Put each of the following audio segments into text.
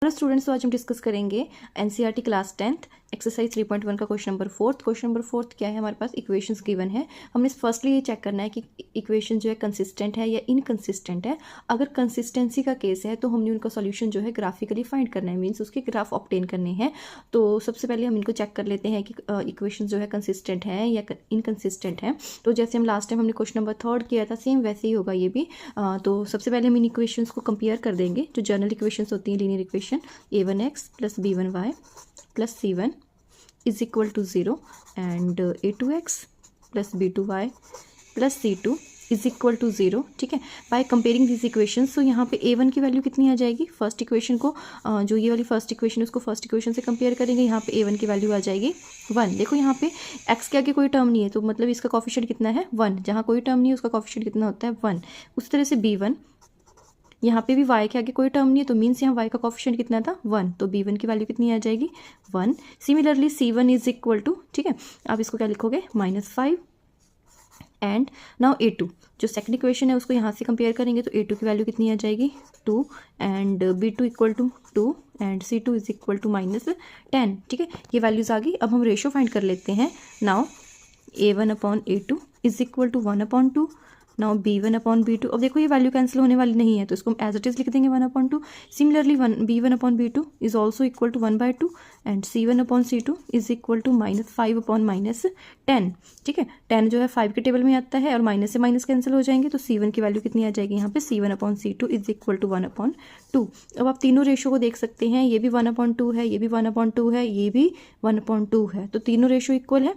Hello students, तो आज हम डिस्कस करेंगे एनसीईआरटी क्लास 10th एक्सरसाइज 3.1 का question number fourth. Question number fourth क्या है, हमारे पास इक्वेशंस गिवन है। हमने फर्स्टली ये चेक करना है कि इक्वेशन जो है कंसिस्टेंट है या इनकंसिस्टेंट है। अगर कंसिस्टेंसी का केस है तो हमने उनका सॉल्यूशन जो है ग्राफिकली फाइंड करना है, मीन्स उसके ग्राफ ऑब्टेन करने हैं। तो सबसे पहले हम इनको चेक कर लेते हैं कि इक्वेशन जो है कंसिस्टेंट है या इनकंसिस्टेंट है। तो जैसे हम लास्ट टाइम हमने क्वेश्चन नंबर थर्ड किया था, सेम वैसे ही होगा ये भी। तो सबसे पहले हम इन इक्वेशंस को कंपेयर कर देंगे, जो जनरल इक्वेशंस होती हैं, linear equation a1x plus b1y plus c1 is equal to 0 and a2x plus b2y plus c2 is equal to 0। ठीक है, बाय कंपेयरिंग दिस इक्वेशंस। तो यहाँ पे a1 की वैल्यू कितनी आ जाएगी, फर्स्ट इक्वेशन को जो ये वाली फर्स्ट इक्वेशन है उसको फर्स्ट इक्वेशन से कंपेयर करेंगे। यहाँ पे a1 की वैल्यू आ जाएगी 1। देखो यहाँ पे x के आगे कोई टर्म नहीं है, तो मतलब इसका कोफिशिएंट कितना है 1। जहाँ कोई टर्म नहीं है उसका कोफिशिएंट कितना होता है 1। उस तरह से b1, यहाँ पे भी y के आगे कोई टर्म नहीं है, तो मीन्स यहाँ y का कोफिशिएंट कितना था 1, तो b1 की वैल्यू कितनी आ जाएगी 1। Similarly c1 is equal to, ठीक है, आप इसको क्या लिखोगे -5। एंड नाउ a2, जो सेकंड इक्वेशन है उसको यहाँ से कंपेयर करेंगे, तो a2 की वैल्यू कितनी आ जाएगी 2 and b2 equal to 2 and c2 is equal to -10। ठीक है, ये वैल्यूज़ आ गई। अब हम रेशो फाइंड कर लेते हैं। Now a1/a2 is equal to 1/2। Now b1/b2, अब देखो ये वैल्यू कैंसिल होने वाली नहीं है, तो इसको हम एज इट इज लिख देंगे 1/2। Similarly b1/b2 is also equal to 1/2 and c1/c2 is equal to -5/10। ठीक है, 10 जो है 5 के टेबल में आता है और माइनस से माइनस कैंसिल हो जाएंगे, तो c1 की वैल्यू कितनी आ जाएगी यहाँ पे c1/c2 इज इक्वल टू 1/2। अब आप तीनों रेशो को देख सकते हैं, ये भी 1/2 है, ये भी 1/2 है, ये भी 1/2 है, तो तीनों रेशो इक्वल है।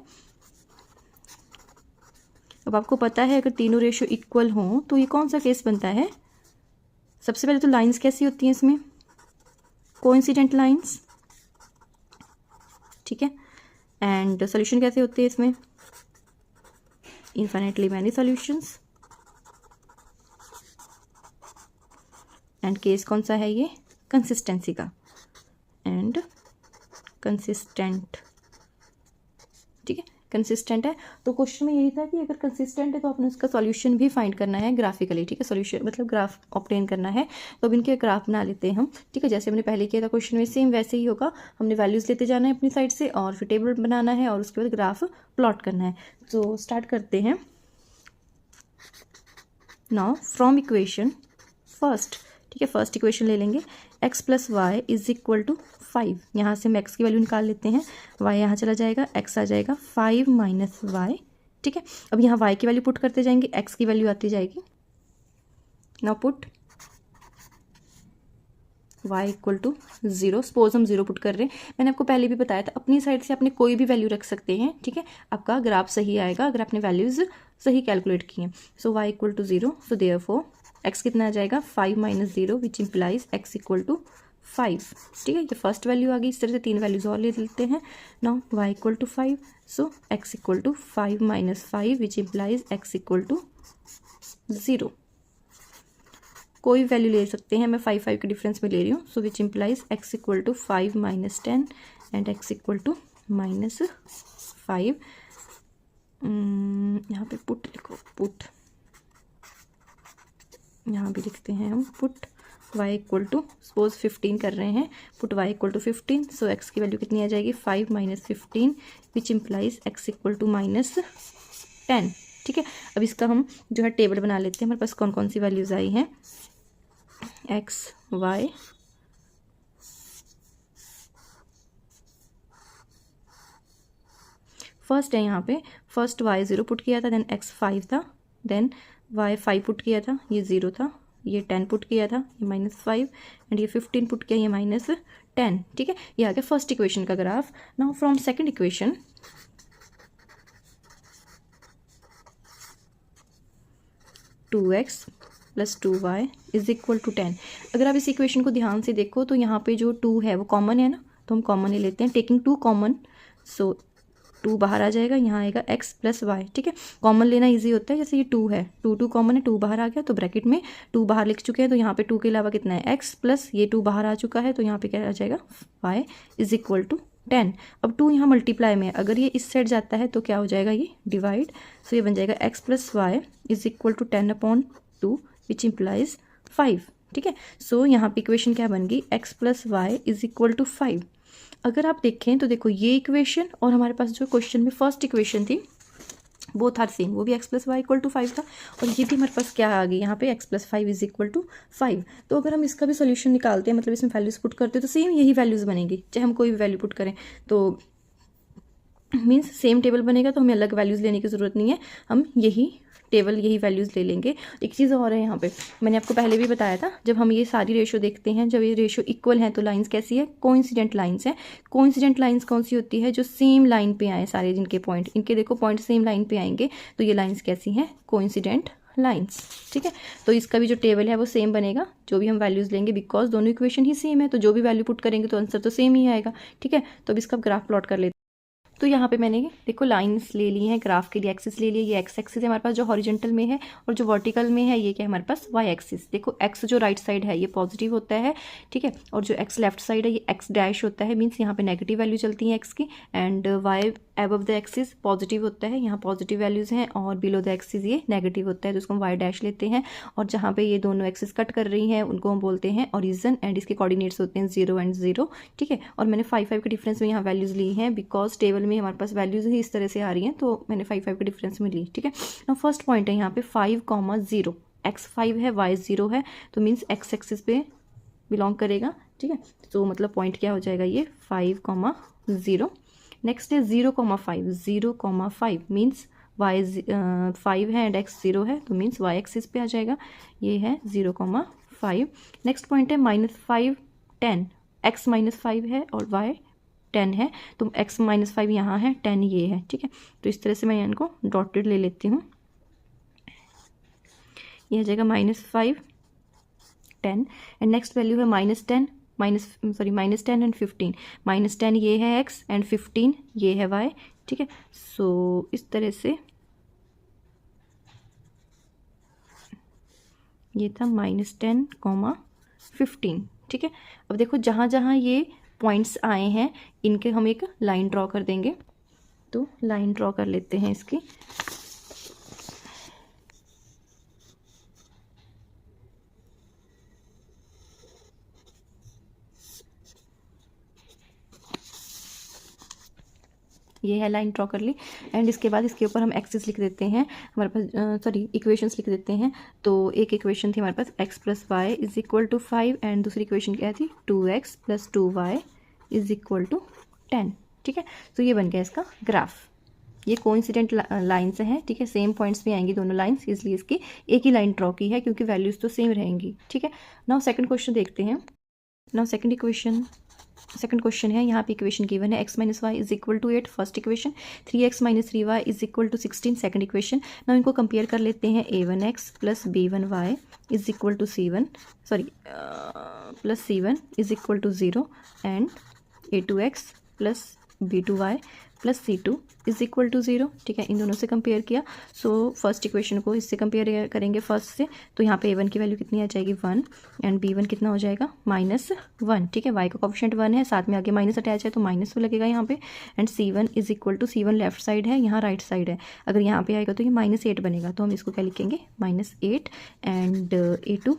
अब आपको पता है अगर तीनों रेशो इक्वल हों तो ये कौन सा केस बनता है। सबसे पहले तो लाइंस कैसी होती हैं इसमें, कोइंसिडेंट लाइंस। ठीक है, एंड सॉल्यूशन कैसे होते हैं इसमें, infinitely many solutions. And case कौन सा है ये, कंसिस्टेंसी का, एंड कंसिस्टेंट। ठीक है, कंसिस्टेंट है। तो क्वेश्चन में यही था कि अगर कंसिस्टेंट है तो आपने उसका सॉल्यूशन भी फाइंड करना है ग्राफिकली। ठीक है, सॉल्यूशन मतलब ग्राफ ऑब्टेन करना है। तो अब इनके ग्राफ बना लेते हैं हम। ठीक है, जैसे हमने पहले किया था क्वेश्चन में, सेम वैसे ही होगा। हमने वैल्यूज़ लेते जाना है अपनी साइड से और फिर टेबल बनाना है और उसके बाद ग्राफ प्लॉट करना है। तो स्टार्ट करते हैं। नाउ फ्रॉम इक्वेशन फर्स्ट, ठीक है, फर्स्ट इक्वेशन ले लेंगे, x + y is equal to 5। यहाँ से हम x की वैल्यू निकाल लेते हैं, y यहाँ चला जाएगा, x आ जाएगा 5 - y। ठीक है, अब यहाँ y की वैल्यू पुट करते जाएंगे, x की वैल्यू आती जाएगी। Now put y equal to 0। Suppose हम 0 पुट कर रहे हैं। मैंने आपको पहले भी बताया था, अपनी साइड से आपने कोई भी वैल्यू रख सकते हैं। ठीक है, आपका ग्राफ सही आएगा अगर आपने वैल्यूज़ सही कैलकुलेट की हैं। So y equal to 0, so therefore x कितना आ जाएगा 5 - 0 which implies x equal to 5। ठीक है, ये फर्स्ट वैल्यू आ गई। इस तरह से 3 वैल्यूज और ले लेते हैं। Now y equal to 5, so x equal to 5 - 5 which implies x equal to 0। कोई वैल्यू ले सकते हैं, मैं 5 के डिफरेंस में ले रही हूँ। So which implies x equal to 5 - 10 and x equal to -5। यहाँ पे पुट लिखो, पुट यहाँ भी लिखते हैं हम, put y equal to, suppose 15 कर रहे हैं, put y equal to 15। So x की वैल्यू कितनी आ जाएगी 5 - 15 which implies x equal to -10। ठीक है, अब इसका हम जो है टेबल बना लेते हैं। हमारे पास कौन कौन सी वैल्यूज़ आई हैं, x y फर्स्ट है, यहाँ पे फर्स्ट y 0 पुट किया था, देन x 5 था, देन y 5 पुट किया था, ये 0 था, ये 10 पुट किया था, ये -5 एंड ये 15 पुट किया, ये -10। ठीक है, ये आ गया फर्स्ट इक्वेशन का ग्राफ। Now from second equation, two x + 2y is equal to 10। अगर आप इस इक्वेशन को ध्यान से देखो तो यहाँ पे जो 2 है वो कॉमन है ना, तो हम कॉमन ले लेते हैं, टेकिंग 2 कॉमन। सो 2 बाहर आ जाएगा, यहाँ आएगा x + y। ठीक है, कॉमन लेना इजी होता है। जैसे ये 2 है, 2 कॉमन है, 2 बाहर आ गया, तो ब्रैकेट में 2 बाहर लिख चुके हैं, तो यहाँ पे 2 के अलावा कितना है x प्लस ये 2 बाहर आ चुका है, तो यहाँ पे क्या आ जाएगा y इज इक्वल टू 10। अब 2 यहाँ मल्टीप्लाई में है, अगर ये इस साइड जाता है तो क्या हो जाएगा, ये डिवाइड। सो ये बन जाएगा x + y is equal to 10/2 which implies 5। ठीक है। सो यहाँ पे इक्वेशन क्या बन गई, x plus y is equal to 5। अगर आप देखें तो देखो ये इक्वेशन और हमारे पास जो क्वेश्चन में फर्स्ट इक्वेशन थी बोथ आर सेम, वो भी x plus y equal to 5 था, और ये भी हमारे पास क्या आ गई यहाँ पे x plus 5 is equal to 5। तो अगर हम इसका भी सोल्यूशन निकालते हैं, मतलब इसमें वैल्यूज पुट करते हैं, तो सेम यही वैल्यूज बनेंगी, चाहे हम कोई भी वैल्यू पुट करें तो मीन्स सेम टेबल बनेगा, तो हमें अलग वैल्यूज़ लेने की ज़रूरत नहीं है, हम यही टेबल यही वैल्यूज़ ले लेंगे। एक चीज़ और है यहाँ पे, मैंने आपको पहले भी बताया था, जब हम ये सारी रेशो देखते हैं, जब ये रेशो इक्वल है तो लाइंस कैसी है, कोइंसिडेंट लाइंस है। कोइंसिडेंट लाइंस कौन सी होती है, जो सेम लाइन पे आए सारे, जिनके पॉइंट, इनके देखो पॉइंट सेम लाइन पे आएंगे, तो ये लाइंस कैसी हैं, कोइंसिडेंट लाइंस। ठीक है, तो इसका भी जो टेबल है वो सेम बनेगा, जो भी हम वैल्यूज़ लेंगे, बिकॉज दोनों इक्वेशन ही सेम है, तो जो भी वैल्यू पुट करेंगे तो आंसर तो सेम ही आएगा। ठीक है, तो अब इसका ग्राफ प्लॉट कर लेते हैं। तो यहाँ पे मैंने देखो लाइंस ले ली हैं, ग्राफ के लिए एक्सिस ले लिया, ये एक्स एक्सिस है हमारे पास जो हॉरिजॉन्टल में है, और जो वर्टिकल में है ये क्या है हमारे पास, वाई एक्सिस। देखो एक्स जो राइट साइड है ये पॉजिटिव होता है, ठीक है, और जो एक्स लेफ्ट साइड है ये एक्स डैश होता है, मीन्स यहाँ पे नेगेटिव वैल्यू चलती है एक्स की, and y above the axis positive होता है, यहाँ पॉजिटिव वैल्यूज़ हैं, और बिलो द एक्सिस ये नेगेटिव होता है, तो उसको हम वाई डैश लेते हैं। और जहाँ पे ये दोनों एक्सिस कट कर रही हैं उनको हम बोलते हैं ओरिजिन, एंड इसके कोऑर्डिनेट्स होते हैं 0 एंड 0। ठीक है, और मैंने 5 के डिफरेंस में यहाँ वैल्यूज़ ली हैं, बिकॉज टेबल में हमारे पास वैल्यूज़ ही इस तरह से आ रही हैं, तो मैंने 5 के डिफरेंस में ली। ठीक है, ना फर्स्ट पॉइंट है यहाँ पे 5,0, एक्स 5 है वाई 0 है, तो मीन्स एक्स एक्सिस पे बिलोंग करेगा। ठीक है, तो मतलब पॉइंट क्या हो जाएगा ये 5,0। नेक्स्ट है 0,5, 0,5 मीन्स वाई 5 है एंड एक्स 0 है, तो मीन्स वाई एक्सिस पे आ जाएगा, ये है 0,5। नेक्स्ट पॉइंट है -5, 10, एक्स -5 है और वाई 10 है, तो x -5 यहाँ है, 10 ये है। ठीक है, तो इस तरह से मैं इनको डॉटेड ले लेती हूँ, ये आ जाएगा -5, 10, एंड नेक्स्ट वैल्यू है -10 एंड 15, -10 ये है x एंड 15 ये है y। ठीक है, सो इस तरह से ये था -10, 15। ठीक है, अब देखो जहाँ जहाँ ये पॉइंट्स आए हैं इनके हम एक लाइन ड्रॉ कर देंगे, तो लाइन ड्रॉ कर लेते हैं इसकी। ये है लाइन ड्रॉ कर ली, एंड इसके बाद इसके ऊपर हम एक्सिस लिख देते हैं, हमारे पास इक्वेशंस लिख देते हैं। तो एक इक्वेशन थी हमारे पास x plus y is equal to 5, and दूसरी इक्वेशन क्या थी 2x plus 2y is equal to 10। ठीक है, तो ये बन गया इसका ग्राफ। ये कोइंसिडेंट लाइन्स हैं, ठीक है, सेम पॉइंट्स में आएंगी दोनों लाइन्स, इसलिए इसकी एक ही लाइन ड्रॉ की है, क्योंकि वैल्यूज़ तो सेम रहेंगी। ठीक है, नाउ सेकंड क्वेश्चन देखते हैं। नाउ सेकंड क्वेश्चन है, यहाँ पे इक्वेशन गिवन है x minus y is equal to 8 first equation, 3x minus 3y is equal to 16 second equation. Now इनको कंपेयर कर लेते हैं, a1x plus b1y is equal to plus c1 is equal to 0, and a2x plus b2y plus c2 is equal to 0। ठीक है, इन दोनों से compare किया, so first equation को इससे कंपेयर करेंगे फर्स्ट से, तो यहाँ पे a1 की वैल्यू कितनी आ जाएगी 1, एंड b1 कितना हो जाएगा -1। ठीक है, y का कोफिशिएंट 1 है, साथ में आगे माइनस अटैच है तो माइनस लगेगा यहाँ पे, and c1 is equal to, c1 left side है, यहाँ राइट साइड है, अगर यहाँ पे आएगा तो ये -8 बनेगा, तो हम इसको क्या लिखेंगे -8, एंड a2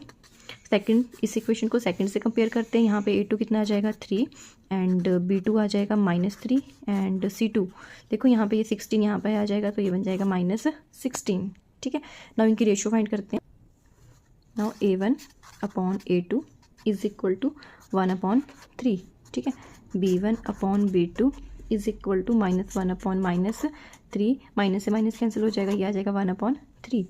सेकंड, इस इक्वेशन को सेकंड से कंपेयर करते हैं, यहाँ पे a2 कितना आ जाएगा 3, एंड b2 आ जाएगा -3, एंड c2 देखो यहाँ पे ये 16 यहाँ पे आ जाएगा, तो ये बन जाएगा -16। ठीक है, नाउ इनकी रेशियो फाइंड करते हैं। Now a1 upon a2 is equal to 1/3। ठीक है, b1 upon b2 is equal to -1 upon -3, minus से माइनस कैंसिल हो जाएगा, ये आ जाएगा 1/3।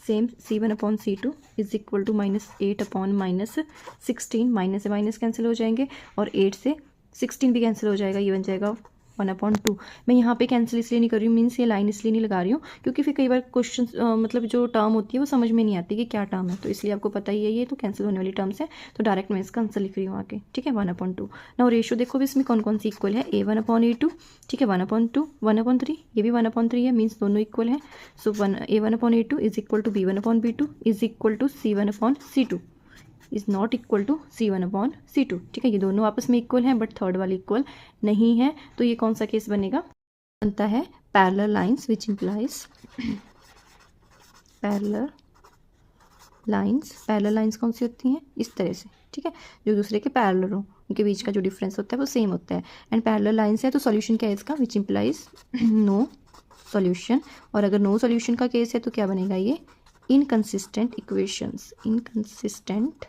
Same c1 upon c2 is equal to -8 upon -16, minus से माइनस कैंसिल हो जाएंगे, और 8 से 16 भी कैंसिल हो जाएगा, ये बन जाएगा 1/2। मैं यहाँ पे कैंसिल इसलिए नहीं कर रही हूँ, मीन्स ये लाइन इसलिए नहीं लगा रही हूँ क्योंकि फिर कई बार क्वेश्चन मतलब जो टर्म होती है वो समझ में नहीं आती कि क्या टर्म है, तो इसलिए आपको पता ही है ये तो कैंसिल होने वाली टर्म्स है, तो डायरेक्ट मैं इसका आंसर लिख रही हूँ आगे। ठीक है, 1/2। नाउ रेशियो देखो भी इसमें कौन कौन सी इक्वल है, a1 अपॉन a2, ठीक है, 1/2, 1/3, ये भी 1/3 है, मीन्स दोनों इक्वल है। So a1 upon a2 is equal to b1 upon b2 is equal to c1 upon c2 is not equal to c1 upon c2। ठीक है, ये दोनों आपस में इक्वल हैं, बट थर्ड वाली इक्वल नहीं है, तो ये कौन सा केस बनेगा, बनता है parallel lines which implies parallel lines, parallel lines कौन सी होती हैं, इस तरह से, ठीक है, जो दूसरे के पैरेलल हो, उनके बीच का जो डिफरेंस होता है वो सेम होता है। एंड पैरेलल लाइंस है तो सॉल्यूशन क्या है इसका, विच इम्प्लाइज नो सॉल्यूशन। और अगर नो सॉल्यूशन का केस है तो क्या बनेगा, ये इनकंसिस्टेंट इक्वेशंस, इनकंसिस्टेंट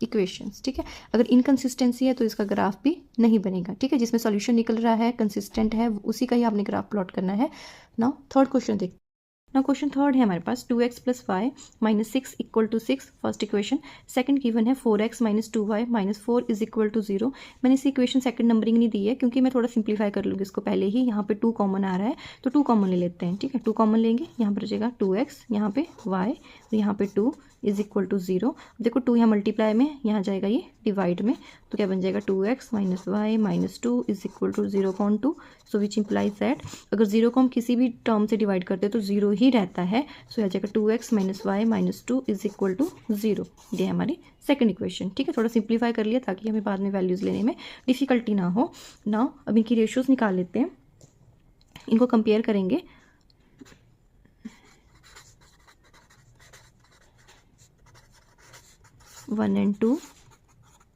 इक्वेशंस, ठीक है। अगर इनकंसिस्टेंसी है तो इसका ग्राफ भी नहीं बनेगा, ठीक है। जिसमें सॉल्यूशन निकल रहा है, कंसिस्टेंट है, उसी का ही आपने ग्राफ प्लॉट करना है। नाउ थर्ड क्वेश्चन देखते हैं। नाउ क्वेश्चन थर्ड है हमारे पास 2x + y - 6 = 6 first equation. Second given है 4x - 2y - 4 = 0। मैंने इस इक्वेशन सेकंड नंबरिंग नहीं दी है क्योंकि मैं थोड़ा सिंप्लीफाई कर लूँगी इसको पहले ही। यहाँ पे 2 कॉमन आ रहा है तो 2 कॉमन ले लेते हैं, ठीक है। 2 कॉमन लेंगे, यहाँ पर बचेगा 2x, यहाँ पे y, यहाँ पे 2 = 0। देखो 2 यहाँ मल्टीप्लाई में, यहाँ जाएगा ये डिवाइड में, तो क्या बन जाएगा 2x - y - 2 = 0.2। So which implies that अगर 0 को हम किसी भी टर्म से डिवाइड करते हैं तो 0 ही रहता है। सो आ जाएगा 2x - y - 2 = 0। ये है हमारी सेकंड इक्वेशन, ठीक है। थोड़ा सिंप्लीफाई कर लिया ताकि हमें बाद में वैल्यूज़ लेने में डिफ़िकल्टी ना हो। नाउ अब इनकी रेशियोज़ निकाल लेते हैं, इनको कंपेयर करेंगे। वन एंड टू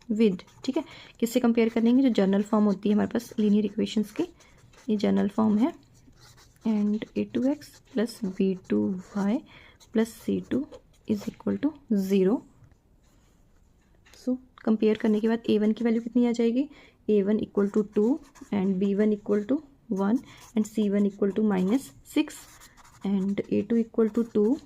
विद, ठीक है। किससे कंपेयर करेंगे, जो जनरल फॉर्म होती है हमारे पास लीनियर इक्वेशंस की, ये जनरल फॉर्म है। And a2x + b2y + c2 = 0। So compare करने के बाद a1 की वैल्यू कितनी आ जाएगी, a1 = 2 and b1 = 1 and c1 = -6 and a2 = 2,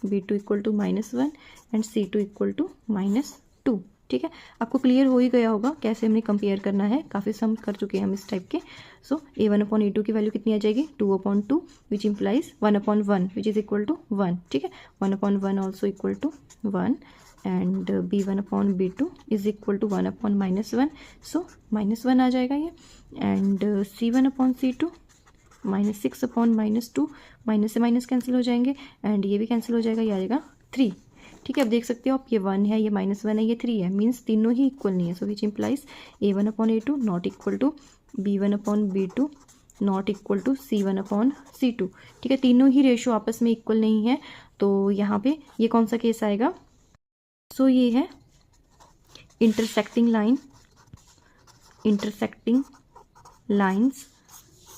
b2 = -1 and c2 = -2, ठीक है। आपको क्लियर हो ही गया होगा कैसे हमने कंपेयर करना है, काफ़ी सम कर चुके हैं हम इस टाइप के। सो a1/a2 की वैल्यू कितनी आ जाएगी, 2/2 which implies 1/1 which is equal to 1, ठीक है। 1/1 also equal to 1 and b1/b2 is equal to 1/-1, so -1 आ जाएगा ये। एंड c1/c2 -6/-2, माइनस से माइनस कैंसिल हो जाएंगे एंड ये भी कैंसिल हो जाएगा, ये आ जाएगा 3, ठीक है। अब देख सकते हो आप, ये 1 है, ये -1 है, ये 3 है, मीन्स तीनों ही इक्वल नहीं है। So which implies a1/a2 not equal to b1/b2 not equal to c1/c2, ठीक है। तीनों ही रेशो आपस में इक्वल नहीं है, तो यहाँ पे ये कौन सा केस आएगा। सो ये है intersecting line, intersecting lines.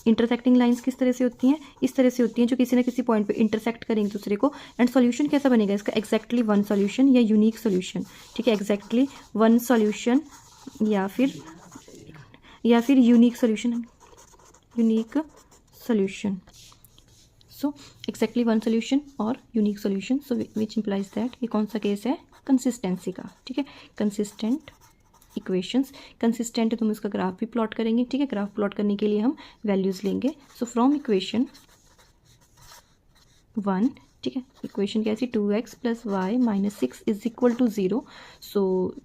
Intersecting lines किस तरह से होती हैं, इस तरह से होती हैं जो किसी ना किसी पॉइंट पे इंटरसेक्ट करेंगे दूसरे को। एंड सॉल्यूशन कैसा बनेगा इसका, एग्जैक्टली वन सॉल्यूशन या यूनिक सॉल्यूशन, ठीक है। एग्जैक्टली वन सॉल्यूशन या फिर unique solution, unique solution. So exactly one solution और unique solution. So which implies that ये कौन सा केस है, कंसिस्टेंसी का, ठीक है। कंसिस्टेंट इक्वेशंस, कंसिस्टेंट है तो हम इसका ग्राफ भी प्लॉट करेंगे, ठीक है। ग्राफ प्लॉट करने के लिए हम वैल्यूज़ लेंगे। सो फ्रॉम इक्वेशन 1, ठीक है, इक्वेशन कैसी 2x + y - 6 = 0। सो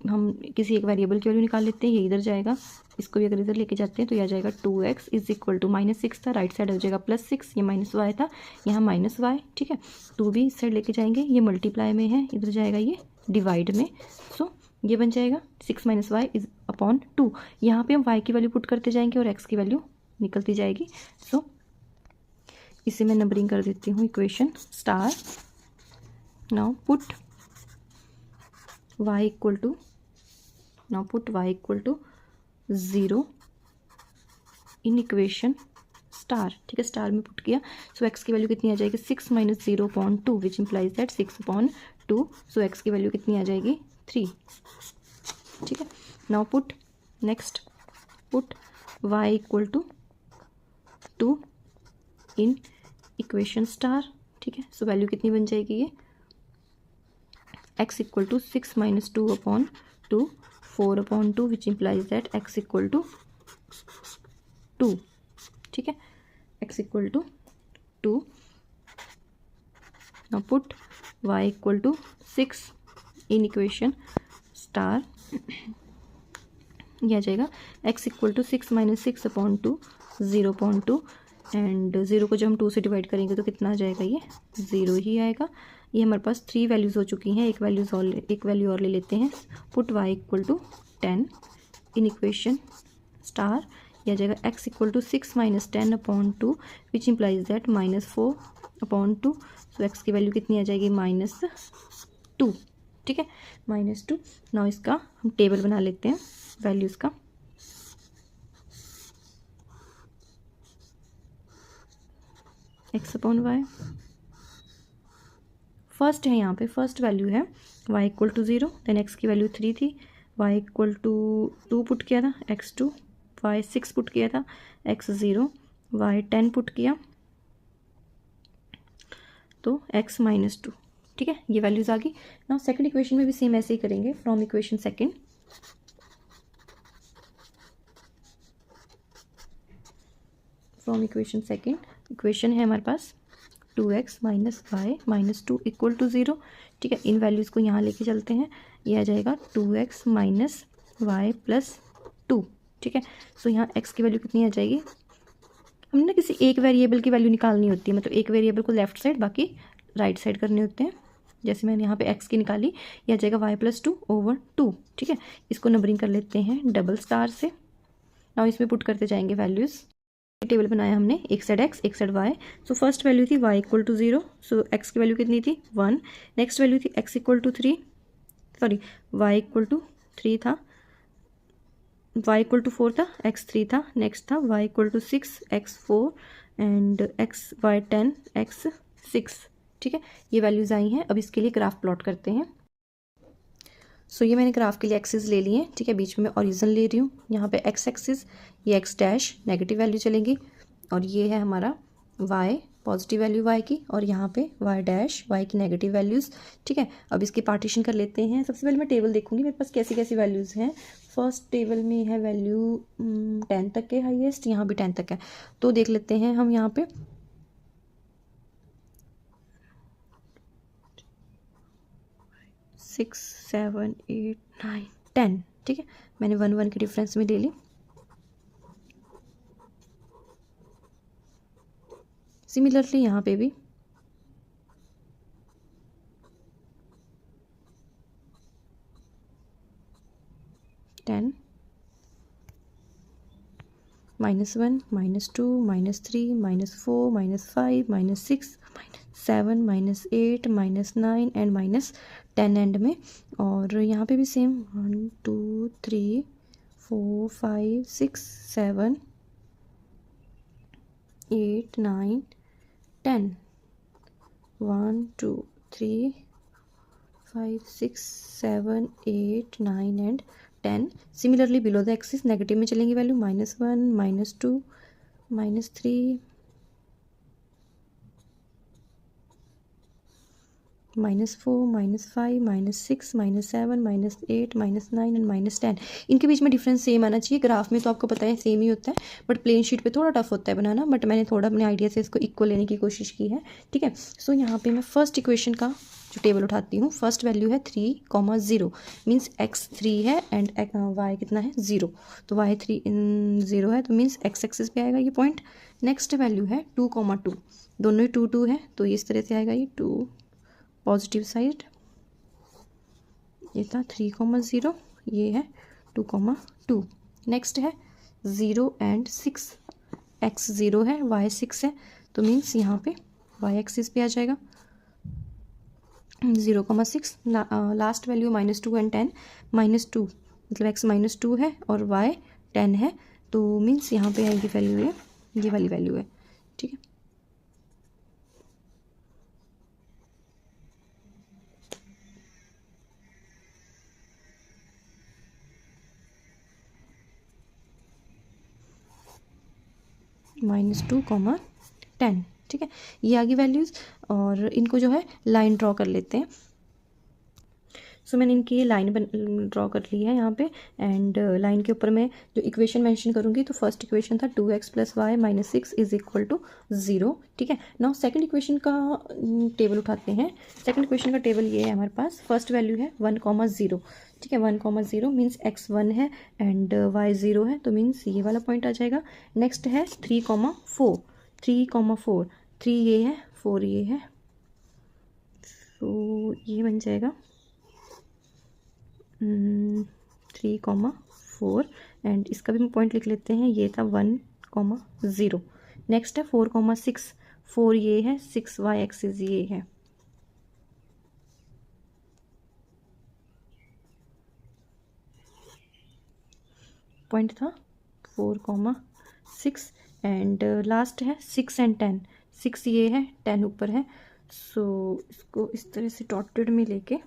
हम किसी एक वेरिएबल की वैल्यू निकाल लेते हैं, ये इधर जाएगा, इसको भी अगर इधर लेके जाते हैं तो यह जाएगा 2x = -6 था, राइट साइड हो जाएगा +6, ये -y था, यहाँ -y, ठीक है। 2 भी इस साइड लेके जाएंगे, ये मल्टीप्लाई में है, इधर जाएगा ये डिवाइड में। सो ये बन जाएगा 6 - y / 2। यहाँ पे हम y की वैल्यू पुट करते जाएंगे और x की वैल्यू निकलती जाएगी। सो इसे मैं नंबरिंग कर देती हूँ equation star. Now put y = 0 in equation star, ठीक है, स्टार में पुट किया। सो x की वैल्यू कितनी आ जाएगी, 6 - 0/2 विच इम्प्लाइज दैट 6/2। सो x की वैल्यू कितनी आ जाएगी, 3, ठीक है। Now put next put y = 2 in equation star, ठीक है। सो वैल्यू कितनी बन जाएगी, ये x = 6 - 2/2 4/2 which implies that x = 2, ठीक है। x = 2। Now put y = 6 in equation star, यह आ जाएगा x = 6 - 6/2 0.2 एंड 0 को जब हम 2 से डिवाइड करेंगे तो कितना आ जाएगा, ये 0 ही आएगा। ये हमारे पास 3 वैल्यूज़ हो चुकी हैं, एक वैल्यू और ले लेते हैं। Put y = 10 in equation star, यह आ जाएगा x = 6 - 10/2 which implies that -4 upon 2, so x की वैल्यू कितनी आ जाएगी -2, ठीक है, -2। नाउ इसका हम टेबल बना लेते हैं वैल्यूज़ का। एक्स अपॉन वाई, फर्स्ट है यहाँ पे, फर्स्ट वैल्यू है y equal to 0, then x की वैल्यू 3 थी, y इक्वल टू 2 पुट किया था, x 2, y 6 पुट किया था, x 0, y 10 पुट किया तो x -2, ठीक है, ये वैल्यूज़ आ गई। नाउ सेकंड इक्वेशन में भी सेम ऐसे ही करेंगे। फ्रॉम इक्वेशन सेकंड, इक्वेशन है हमारे पास 2x minus y -2 equal to 0, ठीक है, इन वैल्यूज़ को यहाँ लेके चलते हैं, ये आ जाएगा 2x माइनस वाई प्लस 2, ठीक है। सो यहाँ x की वैल्यू कितनी आ जाएगी, हमने ना किसी एक वेरिएबल की वैल्यू निकालनी होती है, मतलब एक वेरिएबल को लेफ्ट साइड बाकी राइट साइड करने होते हैं। जैसे मैंने यहाँ पे x की निकाली, यह आ जाएगा y प्लस 2 ओवर 2, ठीक है। इसको नंबरिंग कर लेते हैं डबल स्टार से। नाउ इसमें पुट करते जाएंगे वैल्यूज़। टेबल बनाया हमने, एक साइड x एक side y। So first value थी y equal to 0, so x की वैल्यू कितनी थी 1। नेक्स्ट वैल्यू थी x equal to 3, sorry y equal to 3 था, y इक्वल टू 4 था, x 3 था, नेक्स्ट था y equal to 6, x 4 and y 10, x 6, ठीक है। ये वैल्यूज़ आई हैं। अब इसके लिए ग्राफ प्लॉट करते हैं। सो ये मैंने ग्राफ के लिए एक्सिस ले लिए हैं, ठीक है, बीच में मैं ओरिजिन ले रही हूँ। यहाँ पे x एक्सिस, ये x डैश नेगेटिव वैल्यू चलेंगी, और ये है हमारा y पॉजिटिव वैल्यू y की, और यहाँ पे y डैश y की नेगेटिव वैल्यूज़, ठीक है। अब इसकी पार्टीशन कर लेते हैं। सबसे पहले मैं टेबल देखूंगी मेरे पास कैसी कैसी वैल्यूज़ हैं। फर्स्ट टेबल में है वैल्यू 10 तक के हाईएस्ट, यहाँ भी 10 तक है, तो देख लेते हैं हम यहाँ पे। सिक्स 7 8 9 10, ठीक है, मैंने 1 1 के डिफरेंस में ले ली। सिमिलरली यहाँ पे भी -1 -1 -2 -3 -4 -5 -6 -7 -8 -9 एंड -10 एंड में। और यहाँ पे भी same 1 2 3 4 5 6 7 8 9 10 1 2 3 5 6 7 8 9 and 10। Similarly below the axis negative में चलेंगी वैल्यू -1 -2 -3 -4 -5 -6 -7 -8 -9 एंड -10। इनके बीच में डिफरेंस सेम आना चाहिए। ग्राफ में तो आपको पता है सेम ही होता है, बट प्लेन शीट पे थोड़ा टफ होता है बनाना, बट मैंने थोड़ा अपने आइडिया से इसको इक्वल लेने की कोशिश की है, ठीक है। सो यहाँ पे मैं फर्स्ट इक्वेशन का जो टेबल उठाती हूँ, फर्स्ट वैल्यू है 3,0 मीन्स x 3 है एंड y कितना है 0, तो y 3 0 है, तो मीन्स x एक्सिस पे आएगा ये पॉइंट। नेक्स्ट वैल्यू है 2,2, दोनों ही 2 2 है, तो इस तरह से आएगा ये 2 पॉजिटिव साइड, ये था 3,0, ये है 2,2। नेक्स्ट है 0 एंड 6, x 0 है y 6 है, तो मीन्स यहाँ पे y एक्सिस पे आ जाएगा 0,6। लास्ट वैल्यू -2 एंड 10, -2 मतलब x -2 है और y 10 है, तो मीन्स यहाँ पे आएगी वैल्यू ये वाली वैल्यू है, ठीक है। -2,10, ठीक है, ये आगे वैल्यूज़। और इनको जो है लाइन ड्रॉ कर लेते हैं। सो मैंने इनकी ये लाइन ड्रॉ कर ली है यहाँ पे, एंड लाइन के ऊपर मैं जो इक्वेशन मेंशन करूँगी, तो फर्स्ट इक्वेशन था 2x + y - 6 is equal to 0, ठीक है। नाउ सेकंड इक्वेशन का टेबल उठाते हैं। सेकंड इक्वेशन का टेबल ये है हमारे पास। फर्स्ट वैल्यू है 1,0, ठीक है, 1,0 मीन्स x 1 है एंड y 0 है, तो मीन्स ये वाला पॉइंट आ जाएगा। नेक्स्ट है 3,4, 3,4, 3 ये है 4 ये है, तो ये बन जाएगा 3,4 एंड इसका भी पॉइंट लिख लेते हैं, ये था 1,0। नेक्स्ट है 4,6, 4 ये है, 6y एक्सिस ये है। पॉइंट था 4,6 एंड लास्ट है 6 एंड 10। 6 ये है, 10 ऊपर है। सो इसको इस तरह से डॉटेड में लेके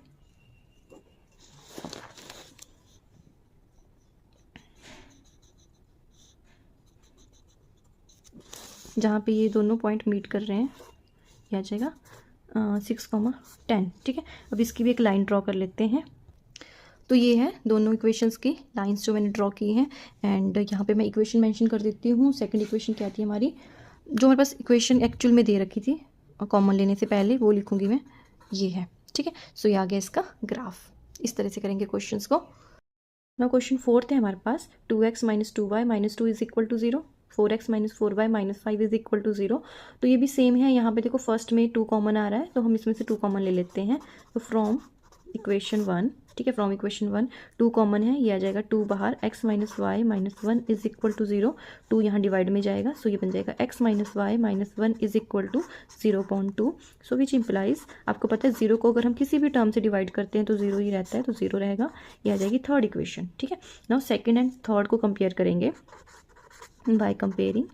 जहाँ पे ये दोनों पॉइंट मीट कर रहे हैं ये आ जाएगा 6,10। ठीक है, अब इसकी भी एक लाइन ड्रॉ कर लेते हैं। तो ये है दोनों इक्वेशंस की लाइंस जो मैंने ड्रॉ की हैं एंड यहाँ पे मैं इक्वेशन मेंशन कर देती हूँ। सेकंड इक्वेशन क्या थी हमारी, जो हमारे पास इक्वेशन एक्चुअल में दे रखी थी कॉमन लेने से पहले, वो लिखूँगी मैं, ये है। ठीक है, सो ये आ गया इसका ग्राफ। इस तरह से करेंगे क्वेश्चंस को। ना क्वेश्चन 4th है हमारे पास, 2x - 2y - 2 is equal to 0, 4x - 4y - 5 is equal to 0। तो ये भी सेम है। यहाँ पे देखो फर्स्ट में 2 कॉमन आ रहा है, तो हम इसमें से 2 कॉमन ले लेते हैं। तो फ्रॉम इक्वेशन 1, ठीक है, फ्रॉम इक्वेशन 1 2 कॉमन है, ये आ जाएगा 2 बाहर, x - y - 1 is equal to 0। 2 यहाँ डिवाइड में जाएगा, सो ये बन जाएगा x - y - 1 is equal to 0.2। So which implies, आपको पता है 0 को अगर हम किसी भी टर्म से डिवाइड करते हैं तो 0 ही रहता है, तो 0 रहेगा। ये आ जाएगी थर्ड इक्वेशन। ठीक है, नाउ सेकेंड एंड थर्ड को कंपेयर करेंगे by comparing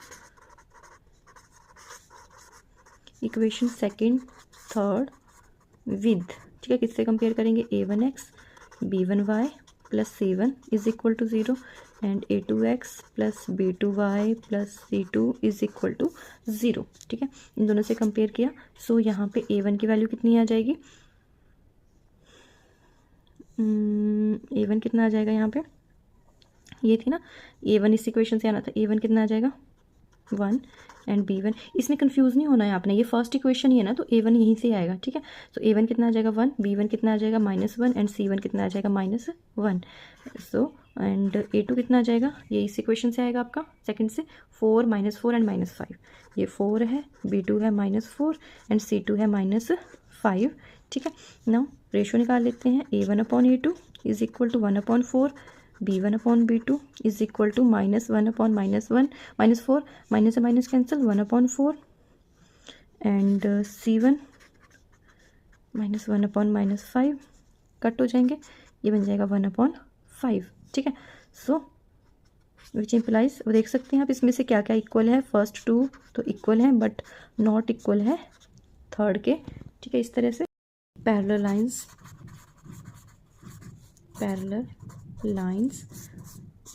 equation second third with, ठीक है, किससे कंपेयर करेंगे, a1x b1y plus c1 is equal to 0 and a2x plus b2y plus c2 is equal to 0। ठीक है, इन दोनों से कंपेयर किया। सो यहाँ पे a1 की वैल्यू कितनी आ जाएगी, a1 कितना आ जाएगा, यहाँ पे ये थी ना a1, इस इक्वेशन से आना था, a1 कितना आ जाएगा 1 एंड b1। इसमें कंफ्यूज नहीं होना है आपने, ये फर्स्ट इक्वेशन ही है ना, तो a1 यहीं से आएगा। ठीक है, तो a1 कितना आ जाएगा 1, b1 कितना आ जाएगा -1 एंड c1 कितना आ जाएगा -1। सो एंड a2 कितना आ जाएगा, ये इस इक्वेशन से आएगा आपका सेकंड से, 4 -4 एंड -5। ये 4 है, b2 है -4 एंड c2 है -5। ठीक है, नाउ रेशो निकाल लेते हैं, a1/a2 is equal to 1/4, b1/b2 is equal to -1/-1 -4, minus से minus cancel, 1/4 and c1 -1/-5 cut हो जाएंगे, ये बन जाएगा 1/5। ठीक है, सो विच इम्प्लाइज, वो देख सकते हैं आप इसमें से क्या क्या इक्वल है। फर्स्ट 2 तो इक्वल है बट नॉट इक्वल है थर्ड के। ठीक है, इस तरह से पैरेलल लाइंस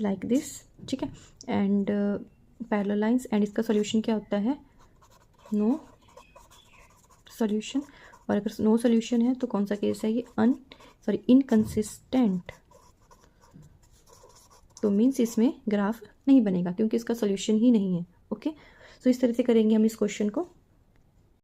लाइक दिस। ठीक है, एंड पैरेलल लाइंस, एंड इसका सॉल्यूशन क्या होता है, नो सॉल्यूशन। और अगर नो सॉल्यूशन है तो कौन सा केस है ये, इनकंसिस्टेंट, तो मीन्स इसमें ग्राफ नहीं बनेगा क्योंकि इसका सॉल्यूशन ही नहीं है। ओके, सो इस तरह से करेंगे हम इस क्वेश्चन को।